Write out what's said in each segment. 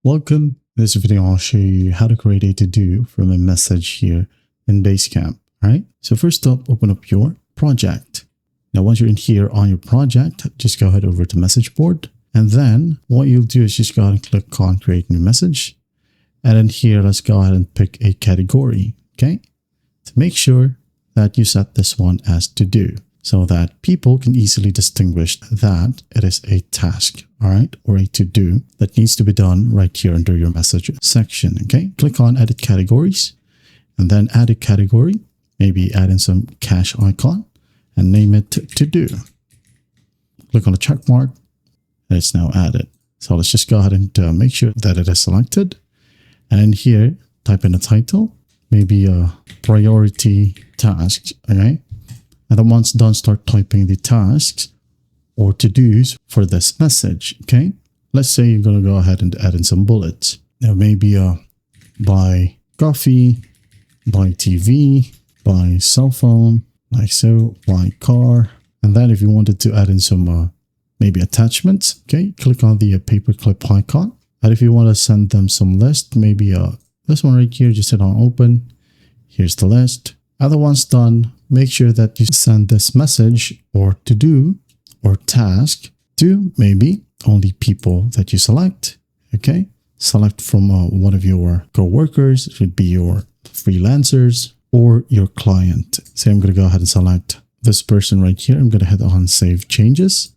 Welcome. In this video, I'll show you how to create a to-do from a message here in Basecamp. All right. So first up, open up your project. Now, once you're in here on your project, just go ahead over to message board. And then what you'll do is just go ahead and click on create new message. And then here, let's go ahead and pick a category. Okay. To make sure that you set this one as to do, so that people can easily distinguish that it is a task, all right, or a to-do that needs to be done right here under your message section, okay? Click on edit categories and then add a category, maybe add in some cash icon and name it to-do. Click on the check mark and it's now added. So let's just go ahead and make sure that it is selected. And in here, type in a title, maybe a priority tasks, okay? And then once done, start typing the tasks or to-dos for this message, okay? Let's say you're going to go ahead and add in some bullets. Now maybe buy coffee, buy TV, buy cell phone, like so, buy car. And then if you wanted to add in some maybe attachments, okay? Click on the paperclip icon. And if you want to send them some list, maybe this one right here, just hit on open. Here's the list. Other one's done, make sure that you send this message or to-do or task to maybe only people that you select, okay? Select from one of your co-workers, it would be your freelancers or your client. So I'm going to go ahead and select this person right here. I'm going to hit on save changes.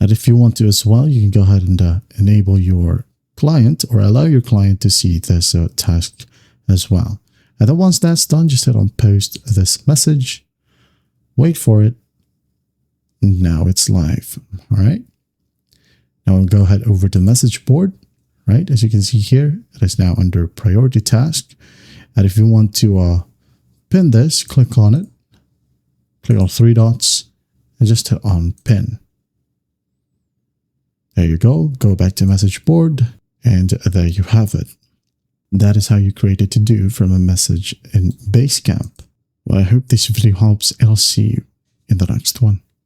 And if you want to as well, you can go ahead and enable your client or allow your client to see this task as well. And then once that's done, just hit on post this message, wait for it. Now it's live. All right. Now we'll go ahead over to message board, right? As you can see here, it is now under priority task. And if you want to pin this, click on it, click on three dots and just hit on pin. There you go. Go back to message board and there you have it. That is how you create a to-do from a message in Basecamp. Well, I hope this video helps and I'll see you in the next one.